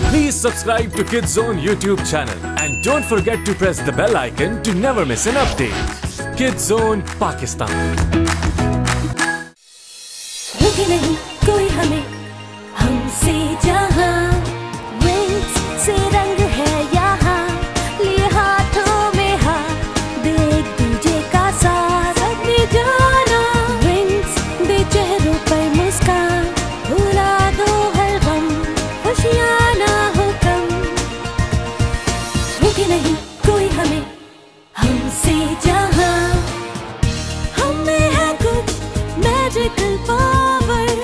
Please subscribe to Kids Zone YouTube channel and don't forget to press the bell icon to never miss an update. Kids Zone Pakistan. रुके नहीं कोई हमें हमसे जहां wings से रंग है यहाँ लिए हाथों में हाथ देख दूजे का साथ अपनी जाना विंग्स दे चेहरों पर मुस्कान भुला दो हर गम खुशियाँ ना हो कम रुके नहीं कोई हमें हमसे जहां हमें है कुछ मैजिकल पावर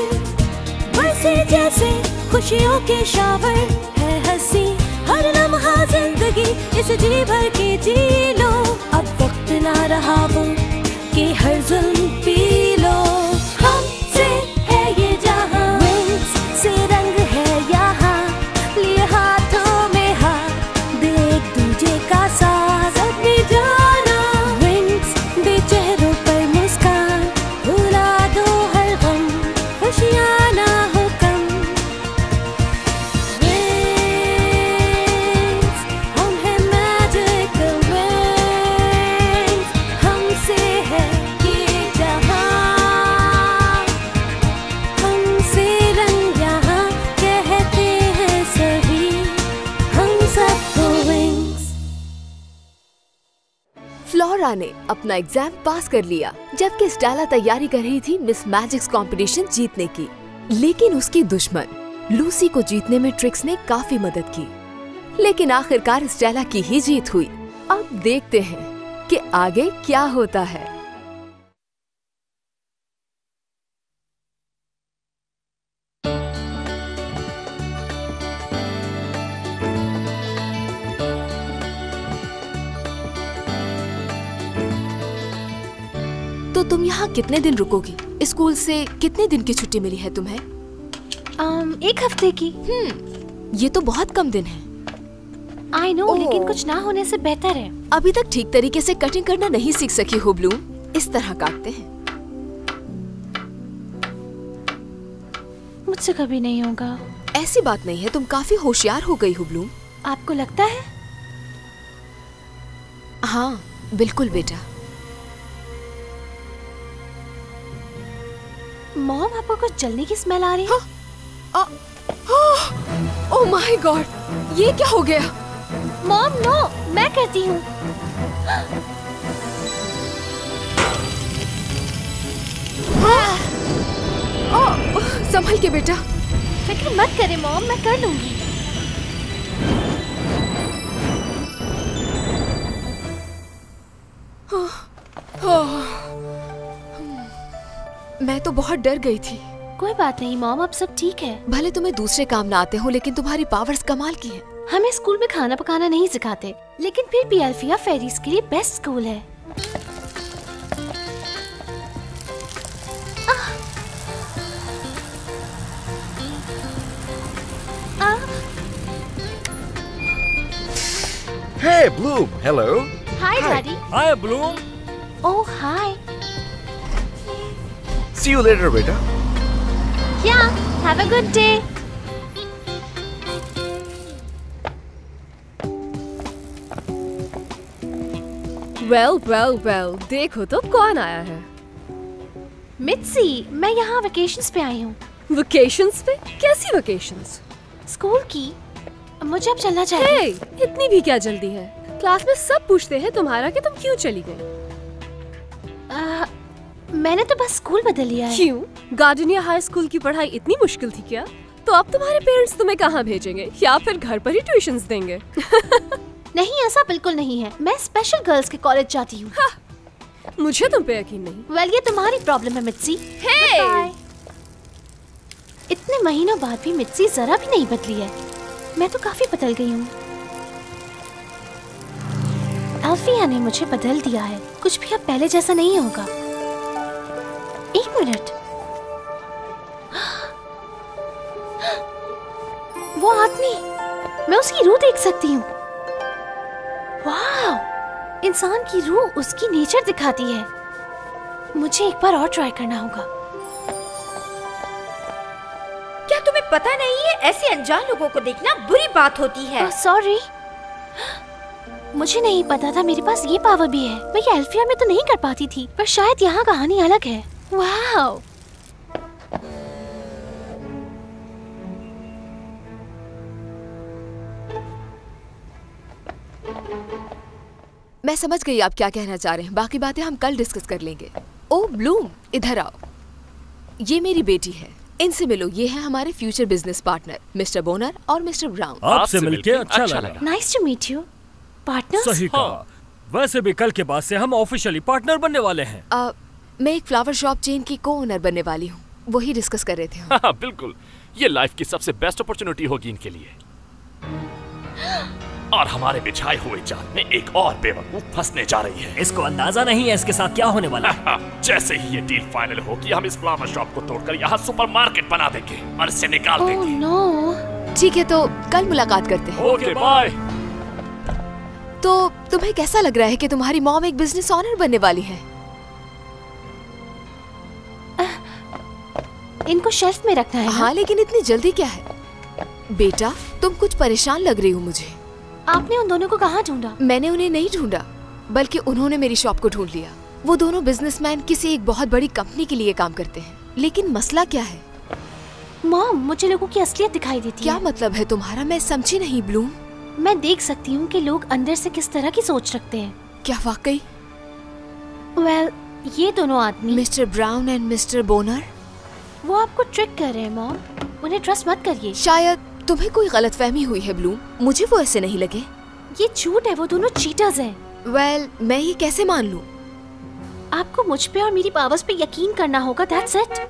बरसे जैसे खुशियों के शावर है हंसी हर लम्हा जिंदगी इस जी भर के जी लो अब वक्त ना रहा वो कि हर जुल्म पी लो हमसे है ये जहां विंग्स से रंग है यहाँ लिए हाथों में हाथ देख दूजे का साथ अपनी जाना विंग्स दे चेहरों पर मुस्कान भुला दो हर गम खुशियाँ ना हो कम विंग्स हम हैं मैजिकल विंग्स हमसे है ये जहां हमसे रंग यहाँ कहते हैं सभी हम सबको विंग्स। फ्लोरा ने अपना एग्जाम पास कर लिया जबकि स्टेला तैयारी कर रही थी मिस मैजिक्स कंपटीशन जीतने की, लेकिन उसकी दुश्मन लूसी को जीतने में ट्रिक्स ने काफी मदद की। लेकिन आखिरकार स्टेला की ही जीत हुई। अब देखते हैं कि आगे क्या होता है। तो तुम यहाँ कितने दिन रुकोगी? स्कूल से कितने दिन की छुट्टी मिली है तुम्हें? एक हफ्ते की। ये तो बहुत कम दिन है। आई नो, लेकिन कुछ ना होने से बेहतर है। अभी तक ठीक तरीके से कटिंग करना नहीं सीख सकी हो ब्लूम। इस तरह काटते हैं। मुझसे कभी नहीं होगा। ऐसी बात नहीं है, तुम काफी होशियार हो गई हो ब्लूम। आपको लगता है? हाँ बिल्कुल बेटा। मॉम, आपको कुछ जलने की स्मेल आ रही है? ओह माय गॉड, ये क्या हो गया? मॉम नो, मैं करती हूँ। संभल के बेटा। फिक्र मत करे मॉम, मैं कर लूंगी। मैं तो बहुत डर गई थी। कोई बात नहीं मॉम, अब सब ठीक है। भले तुम्हें दूसरे काम ना आते हो, लेकिन तुम्हारी पावर्स कमाल की हैं। हमें स्कूल में खाना पकाना नहीं सिखाते, लेकिन फिर भी अल्फिया फेरीज के लिए बेस्ट स्कूल है। Hey, Bloom. Hello. Hi daddy. Hi Bloom. Oh hi. See you later, beta. Yeah, have a good day. Well, देखो तो कौन आया है। मित्सी, मैं यहाँ वेकेशंस पे आई हूँ। वेकेशंस पे? कैसी वेकेशंस? स्कूल की। मुझे अब चलना चाहिए। हे, इतनी भी क्या जल्दी है? क्लास में सब पूछते हैं तुम्हारा कि तुम क्यों चली गई। मैंने तो बस स्कूल बदल लिया है। क्यों? गार्डनिया हाई स्कूल की पढ़ाई इतनी मुश्किल थी क्या? तो अब तुम्हारे पेरेंट्स तुम्हें कहाँ भेजेंगे, या फिर घर पर ही ट्यूशंस देंगे? नहीं, ऐसा बिल्कुल नहीं है। मैं स्पेशल गर्ल्स के कॉलेज जाती हूँ। मुझे तुम पे यकीन नहीं। वेल, ये तुम्हारी प्रॉब्लम है मित्सी। हे! इतने महीनों बाद भी मित्सी जरा भी नहीं बदली है। मैं तो काफी बदल गई हूँ। अल्फिया ने मुझे बदल दिया है। कुछ भी अब पहले जैसा नहीं होगा। एक मिनट, वो आदमी, मैं उसकी रूह देख सकती हूँ। वाह, इंसान की रूह उसकी नेचर दिखाती है। मुझे एक बार और ट्राई करना होगा। पता नहीं है, ऐसे अनजान लोगों को देखना बुरी बात होती है। सॉरी, मुझे नहीं पता था मेरे पास ये पावर भी है। मैं ये एल्फिया में तो नहीं कर पाती थी, पर शायद यहाँ कहानी अलग है। वाह! मैं समझ गई आप क्या कहना चाह रहे हैं। बाकी बातें हम कल डिस्कस कर लेंगे। ओ ब्लूम, इधर आओ। ये मेरी बेटी है, इनसे मिलो। ये है हमारे future business partner mister Bonner और मिस्टर ब्राउन। आपसे मिलके अच्छा लगा। Nice to meet you partners. सही कहा। वैसे भी कल के बाद से हम ऑफिशियली पार्टनर बनने वाले हैं। मैं एक फ्लावर शॉप चेन की को ओनर बनने वाली हूँ, वही डिस्कस कर रहे थे हम। हाँ, बिल्कुल। ये लाइफ की सबसे बेस्ट अपॉर्चुनिटी होगी इनके लिए। और हमारे बिछाए हुए जाल में एक और बेवकूफ फंसने जा रही है। इसको अंदाजा नहीं है इसके साथ क्या होने वाला है। जैसे ही ये डील फाइनल होगी, हम इस फ्लावर शॉप को तोड़कर यहाँ सुपरमार्केट बना देंगे और इसे निकाल देंगे। नो। ठीक है, तो कल मुलाकात करते हैं। Okay, bye. तो तुम्हें कैसा लग रहा है कि तुम्हारी मॉम एक बिजनेस ऑनर बनने वाली है? इनको शेल्फ में रखना है। हाँ, लेकिन इतनी जल्दी क्या है? बेटा, तुम कुछ परेशान लग रही हो मुझे। आपने उन दोनों को कहाँ ढूंढा? मैंने उन्हें नहीं ढूंढा, बल्कि उन्होंने मेरी शॉप को ढूंढ लिया। वो दोनों बिजनेसमैन किसी एक बहुत बड़ी कंपनी के लिए काम करते हैं। लेकिन मसला क्या है? मॉम, मुझे लोगों की असलियत दिखाई देती क्या है। मतलब है तुम्हारा? मैं समझी नहीं ब्लूम। मैं देख सकती हूँ कि लोग अंदर से किस तरह की सोच रखते हैं। क्या वाकई? वेल, ये दोनों आदमी मिस्टर ब्राउन एंड मिस्टर बोनर, वो आपको ट्रिक कर रहे हैं मॉम। उन्हें ट्रस्ट मत करिए। शायद तुम्हें कोई गलतफहमी हुई है ब्लूम। मुझे वो ऐसे नहीं लगे। ये झूठ है, वो दोनों चीटर्स हैं। वेल, मैं ये कैसे मान लूं? आपको मुझ पे और मेरी पावर्स पे यकीन करना होगा। That's it.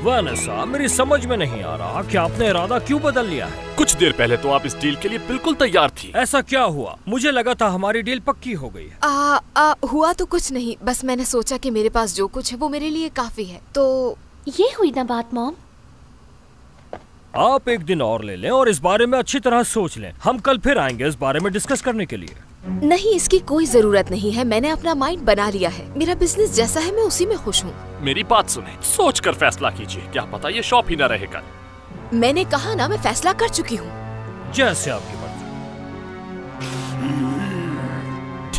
वैनेसा, मेरी समझ में नहीं आ रहा कि आपने इरादा क्यों बदल लिया है। कुछ देर पहले तो आप इस डील के लिए बिल्कुल तैयार थी। ऐसा क्या हुआ? मुझे लगा था हमारी डील पक्की हो गई है। हुआ तो कुछ नहीं, बस मैंने सोचा कि मेरे पास जो कुछ है वो मेरे लिए काफी है। तो ये हुई ना बात मॉम। आप एक दिन और ले लें और इस बारे में अच्छी तरह सोच लें। हम कल फिर आएंगे इस बारे में डिस्कस करने के लिए। नहीं, इसकी कोई जरूरत नहीं है। मैंने अपना माइंड बना लिया है। मेरा बिजनेस जैसा है मैं उसी में खुश हूँ। मेरी बात सुने, सोचकर फैसला कीजिए। क्या पता ये शॉप ही न रहे कल। मैंने कहा ना, मैं फैसला कर चुकी हूँ। जैसे आपकी मर्जी।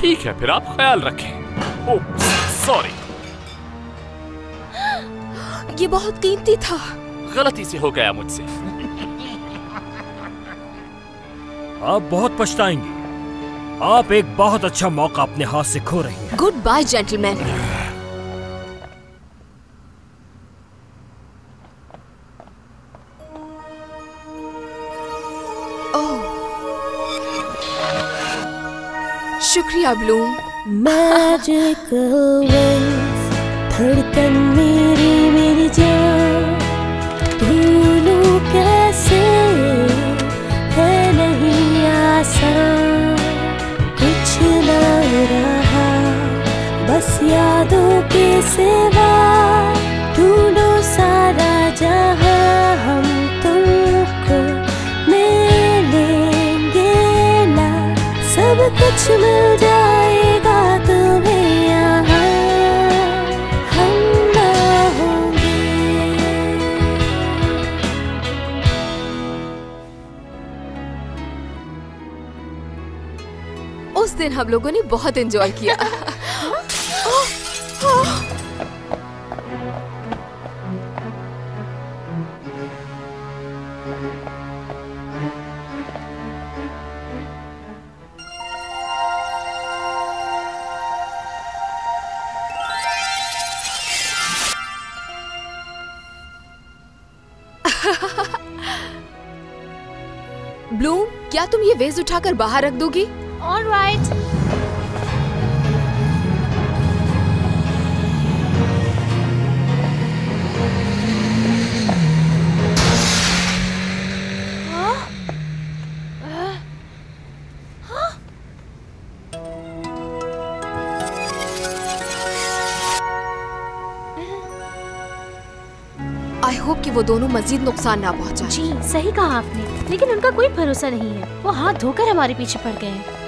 ठीक है, फिर आप ख्याल रखें। ओह, सॉरी। ये बहुत कीमती था। गलती से हो गया मुझसे। आप बहुत पछताएंगी। आप एक बहुत अच्छा मौका अपने हाथ से खो रही हैं। Good bye gentleman. ओह, शुक्रिया ब्लूम। मैजिकल विंग्स, धड़कन मेरी जान, भूलूं कैसे है नहीं आसान। कुछ न रहा बस यादों के सिवा, ढूंढो सारा जहां हम तुमको मिलेंगे ना। सब कुछ मिल जाएगा तुम्हें यहाँ, हम ना होंगे। उस दिन हम लोगों ने बहुत एंजॉय किया। ब्लूम, क्या तुम ये वेज उठाकर बाहर रख दोगी? All right. आई होप कि वो दोनों मजीद नुकसान ना पहुंचाएं। जी, सही कहा आपने, लेकिन उनका कोई भरोसा नहीं है। वो हाथ धोकर हमारे पीछे पड़ गए हैं।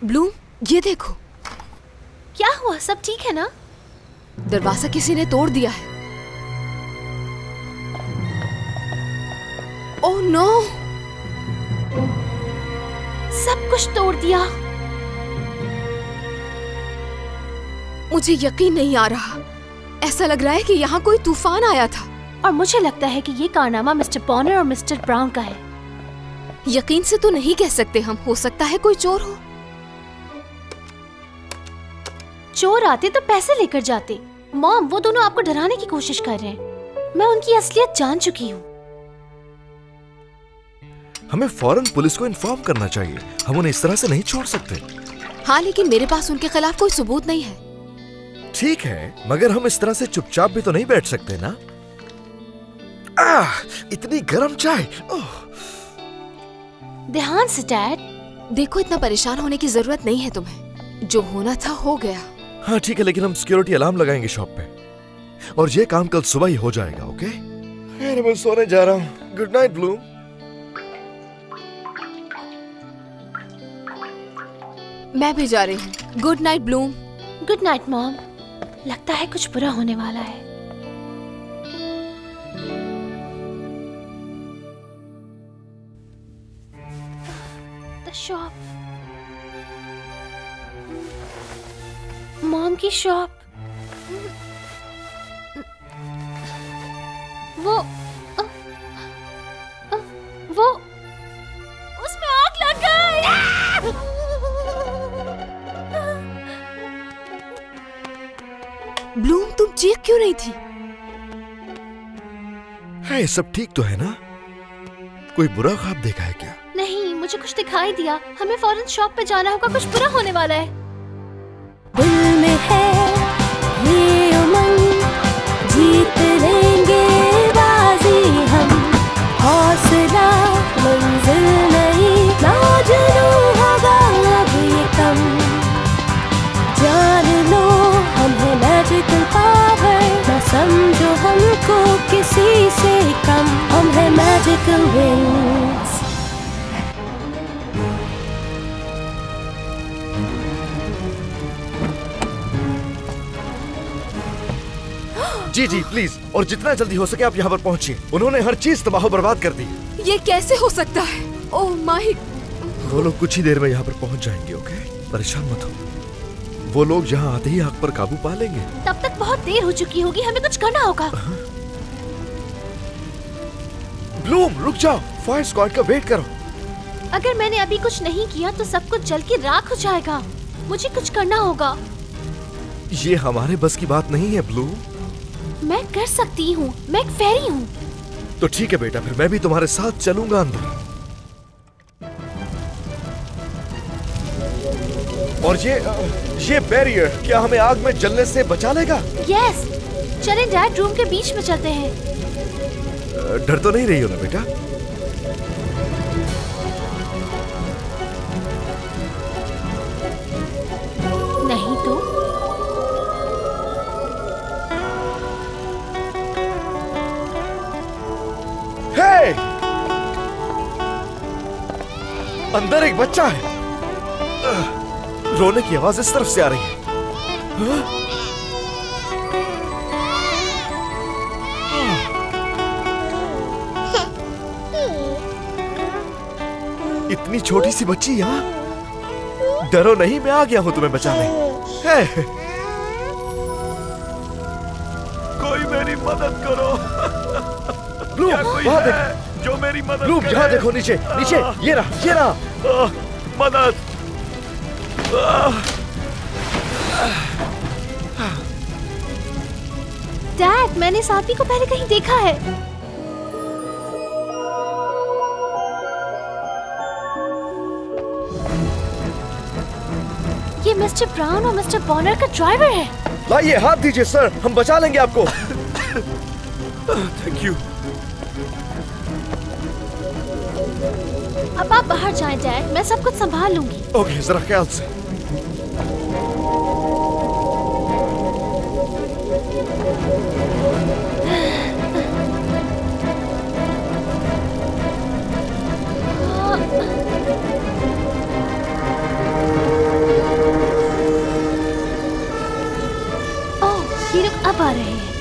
ब्लूम, ये देखो। क्या हुआ? सब ठीक है ना? दरवाजा किसी ने तोड़ दिया है। Oh no! सब कुछ तोड़ दिया। मुझे यकीन नहीं आ रहा। ऐसा लग रहा है कि यहाँ कोई तूफान आया था। और मुझे लगता है कि ये कारनामा मिस्टर बॉनर और मिस्टर ब्राउन का है। यकीन से तो नहीं कह सकते हम, हो सकता है कोई चोर हो। चोर आते तो पैसे लेकर जाते। मॉम, वो दोनों आपको डराने की कोशिश कर रहे हैं। मैं उनकी असलियत जान चुकी हूँ। हमें फौरन पुलिस को इन्फॉर्म करना चाहिए। हम उन्हें इस तरह से नहीं छोड़ सकते। हाँ, लेकिन मेरे पास उनके खिलाफ कोई सबूत नहीं है। ठीक है, मगर हम इस तरह से चुपचाप भी तो नहीं बैठ सकते ना। इतनी गर्म चाय। ध्यान से डैड। देखो, इतना परेशान होने की जरूरत नहीं है तुम्हें। जो होना था हो गया। हाँ ठीक है, लेकिन हम सिक्योरिटी अलार्म लगाएंगे शॉप पे, और ये काम कल सुबह ही हो जाएगा। ओके? मैं सोने जा रहा हूँ। Good night Bloom. मैं भी जा रही हूँ। Good night Bloom. Good night mom. लगता है कुछ बुरा होने वाला है। द शॉप, मॉम की शॉप। वो उसमें आग लग गई। ब्लूम, तुम चीख क्यों नहीं थी? है, सब ठीक तो है ना? कोई बुरा ख्वाब देखा है क्या? नहीं, मुझे कुछ दिखाई दिया। हमें फौरन शॉप पे जाना होगा, कुछ बुरा होने वाला है। दिल में है ये उमंग, जीत लेंगे बाजी हम। हौसला मंजिल नहीं, नाजुनू होगा अब ये कम। जान लो हम है मैजिकल पावर, ना समझो हमको किसी से कम। हम है मैजिकल विंग्स। जी जी प्लीज, और जितना जल्दी हो सके आप यहाँ पर पहुँचिए। उन्होंने हर चीज तबाह बर्बाद कर दी। ये कैसे हो सकता है? ओह माही। वो लोग कुछ ही देर में यहाँ पर पहुँच जाएंगे। ओके, परेशान मत हो। वो लोग यहाँ आते ही आग पर काबू पा लेंगे। तब तक बहुत देर हो चुकी होगी, हमें कुछ करना होगा। ब्लूम रुक जाओ, फायर स्क्वाड का वेट करो। अगर मैंने अभी कुछ नहीं किया तो सब कुछ जल के राख हो जाएगा। मुझे कुछ करना होगा। ये हमारे बस की बात नहीं है ब्लूम। मैं कर सकती हूँ, मैं एक फेरी हूँ। तो ठीक है बेटा, फिर मैं भी तुम्हारे साथ चलूंगा अंदर। और ये बैरियर क्या हमें आग में जलने से बचा लेगा? यस, चलें डैड, रूम के बीच में चलते हैं। डर तो नहीं रही हो ना बेटा? नहीं तो। हे! अंदर एक बच्चा है। रोने की आवाज इस तरफ से आ रही है। इतनी छोटी सी बच्ची यहाँ। डरो नहीं, मैं आ गया हूँ तुम्हें बचाने। कोई मेरी मदद करो। ब्लूम, वहाँ देख, जो मेरी मदद ब्लूम, यहाँ देखो, नीचे नीचे। ये रहा। मदद। डैड, मैंने इस आदमी को पहले कहीं देखा है। ये मिस्टर ब्राउन और मिस्टर बॉनर का ड्राइवर है। लाइए, हाथ दीजिए सर, हम बचा लेंगे आपको। Thank you. अब आप बाहर जाएं डैड, मैं सब कुछ संभाल लूंगी। ओके, जरा ख्याल से। कब आ रहे हैं?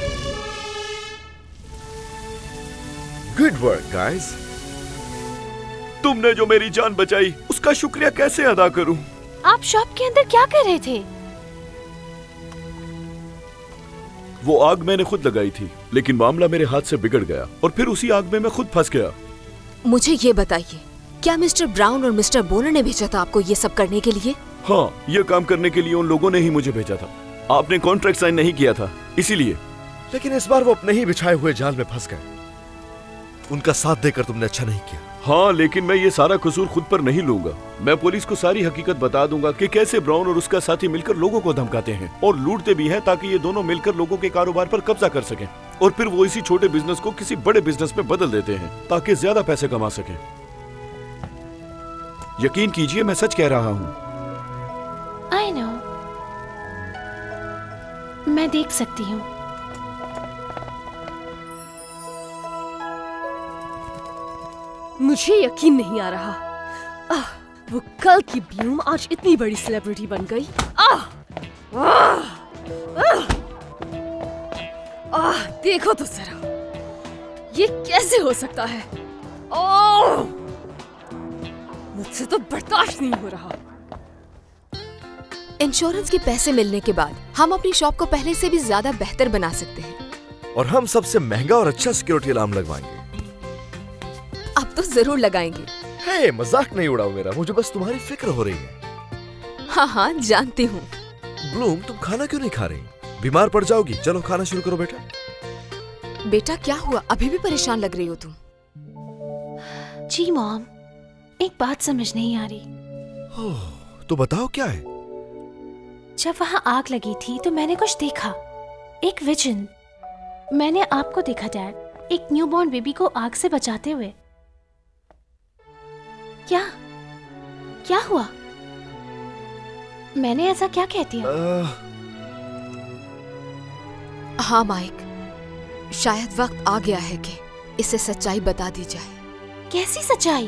Good work guys. तुमने जो मेरी जान बचाई उसका शुक्रिया कैसे अदा करूं? आप शॉप के अंदर क्या कर रहे थे? वो आग मैंने खुद लगाई थी, लेकिन मामला मेरे हाथ से बिगड़ गया और फिर उसी आग में मैं खुद फंस गया। मुझे ये बताइए, क्या मिस्टर ब्राउन और मिस्टर बोनर ने भेजा था आपको ये सब करने के लिए? हाँ, ये काम करने के लिए उन लोगों ने ही मुझे भेजा था। आपने कॉन्ट्रैक्ट साइन नहीं किया था, इसीलिए। लेकिन इस बार वो अपने ही बिछाए हुए जाल में फंस गए। उनका साथ देकर तुमने अच्छा नहीं किया। हाँ, लेकिन मैं ये सारा कसूर खुद पर नहीं लूंगा। मैं पुलिस को सारी हकीकत बता दूंगा कि कैसे ब्राउन और उसका साथी मिलकर लोगों को धमकाते हैं और लूटते भी हैं, ताकि ये दोनों मिलकर लोगों के कारोबार पर कब्जा कर सकें और फिर वो इसी छोटे बिजनेस को किसी बड़े बिजनेस में बदल देते हैं ताकि ज्यादा पैसे कमा सकें। यकीन कीजिए, मैं सच कह रहा हूँ। I know. मैं देख सकती हूँ। मुझे यकीन नहीं आ रहा। वो कल की ब्लूम आज इतनी बड़ी सेलिब्रिटी बन गई। देखो तो जरा, ये कैसे हो सकता है? मुझसे तो बर्दाश्त नहीं हो रहा। इंश्योरेंस के पैसे मिलने के बाद हम अपनी शॉप को पहले से भी ज्यादा बेहतर बना सकते हैं और हम सबसे महंगा और अच्छा सिक्योरिटी अलार्म लगवाएंगे। अब तो जरूर लगाएंगे। हे, मजाक नहीं उड़ाओ मेरा, मुझे बस तुम्हारी फिक्र हो रही है। हाँ हाँ, जानती हूँ। ब्लूम, तुम खाना क्यों नहीं खा रही? बीमार पड़ जाओगी। चलो खाना शुरू करो बेटा। बेटा क्या हुआ? अभी भी परेशान लग रही हो तुम। जी मॉम, एक बात समझ नहीं आ रही। तो बताओ क्या है? जब वहाँ आग लगी थी तो मैंने कुछ देखा, एक विजन। मैंने आपको देखा डैड, एक न्यूबॉर्न बेबी को आग से बचाते हुए। क्या हुआ? मैंने ऐसा क्या कह दिया? हाँ माइक, शायद वक्त आ गया है कि इसे सच्चाई बता दी जाए। कैसी सच्चाई?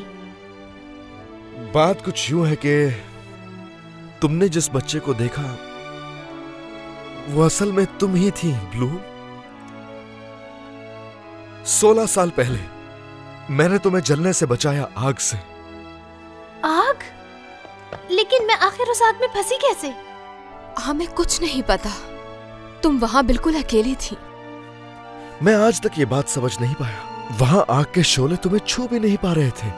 बात कुछ यूं है कि तुमने जिस बच्चे को देखा वो असल में तुम ही थी ब्लूम। 16 साल पहले मैंने तुम्हें जलने से बचाया, आग से। आग? लेकिन मैं आखिर उस आग में फंसी कैसे? हमें कुछ नहीं पता। तुम वहां बिल्कुल अकेली थी। मैं आज तक ये बात समझ नहीं पाया। वहां आग के शोले तुम्हें छू भी नहीं पा रहे थे।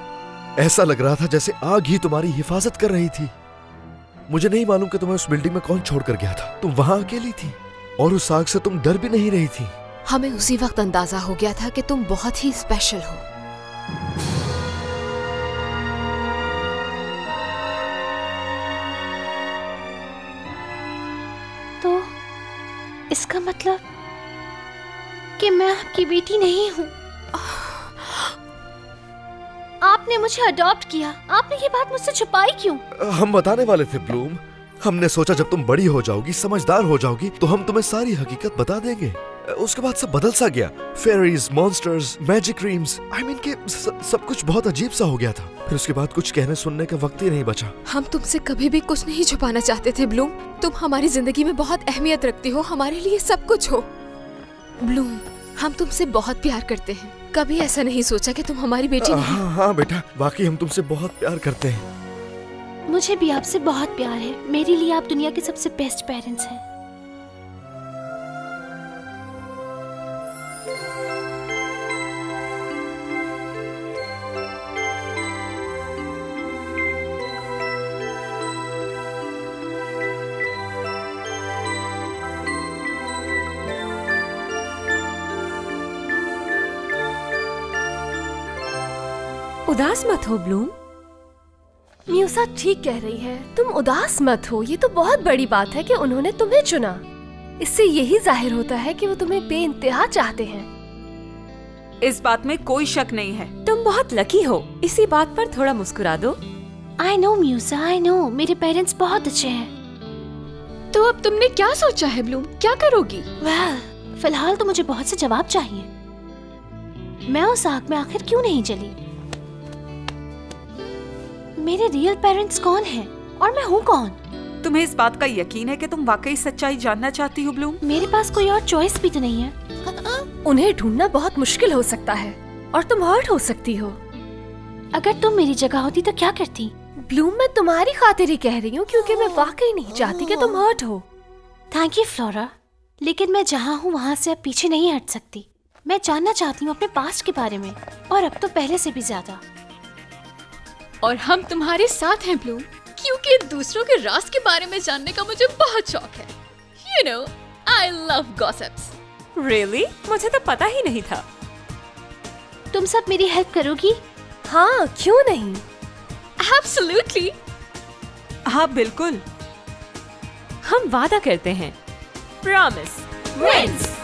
ऐसा लग रहा था जैसे आग ही तुम्हारी हिफाजत कर रही थी। मुझे नहीं मालूम कि तुम्हें उस बिल्डिंग में कौन छोड़कर गया था। तुम वहां अकेली थी और उस आग से तुम डर भी नहीं रही थी। हमें उसी वक्त अंदाजा हो गया था कि तुम बहुत ही स्पेशल हो। तो इसका मतलब कि मैं आपकी बेटी नहीं हूँ। आपने मुझे अडॉप्ट किया। आपने ये बात मुझसे छुपाई क्यों? हम बताने वाले थे ब्लूम। हमने सोचा जब तुम बड़ी हो जाओगी, समझदार हो जाओगी, तो हम तुम्हें सारी हकीकत बता देंगे। उसके बाद सब बदल सा गया। Fairies, monsters, magic dreams, I mean कि सब कुछ बहुत अजीब सा हो गया था। फिर उसके बाद कुछ कहने सुनने का वक्त ही नहीं बचा। हम तुमसे कभी भी कुछ नहीं छुपाना चाहते थे ब्लूम। तुम हमारी जिंदगी में बहुत अहमियत रखती हो, हमारे लिए सब कुछ हो। ब्लूम, हम तुमसे बहुत प्यार करते हैं। कभी ऐसा नहीं सोचा कि तुम हमारी बेटी नहीं। हाँ बेटा, वाकई हम तुमसे बहुत प्यार करते हैं। मुझे भी आपसे बहुत प्यार है। मेरे लिए आप दुनिया के सबसे बेस्ट पेरेंट्स हैं। उदास मत हो ब्लूम। म्यूसा ठीक कह रही है, तुम उदास मत हो। ये तो बहुत बड़ी बात है कि उन्होंने तुम्हें चुना। इससे यही जाहिर होता है कि वो तुम्हें बेइंतहा चाहते हैं। इस बात में कोई शक नहीं है। तुम बहुत लकी हो। इसी बात पर थोड़ा मुस्कुरा दो। I know Musa, I know। मेरे पेरेंट्स बहुत अच्छे हैं। तो अब तुमने क्या सोचा है ब्लूम? क्या करोगी? फिलहाल तो मुझे बहुत से जवाब चाहिए। मैं उस आग में आखिर क्यों नहीं जली? मेरे रियल पेरेंट्स कौन हैं और मैं हूँ कौन? तुम्हें इस बात का यकीन है कि तुम वाकई सच्चाई जानना चाहती हो ब्लूम? मेरे पास कोई और चॉइस भी तो नहीं है। उन्हें ढूंढना बहुत मुश्किल हो सकता है और तुम हर्ट हो सकती हो। अगर तुम मेरी जगह होती तो क्या करती? ब्लूम, मैं तुम्हारी खातिर ही कह रही हूँ क्योंकि मैं वाकई नहीं चाहती कि तुम हर्ट हो। थैंक यू फ्लोरा, लेकिन मैं जहाँ हूँ वहाँ से अब पीछे नहीं हट सकती। मैं जानना चाहती हूँ अपने पास्ट के बारे में, और अब तो पहले से भी ज्यादा। और हम तुम्हारे साथ हैं ब्लूम, क्योंकि दूसरों के राज के बारे में जानने का मुझे बहुत शौक है। You know, I love gossips. Really? मुझे तो पता ही नहीं था। तुम सब मेरी हेल्प करोगी? हाँ, क्यों नहीं? Absolutely. हाँ बिल्कुल, हम वादा करते हैं। Promise. Wins.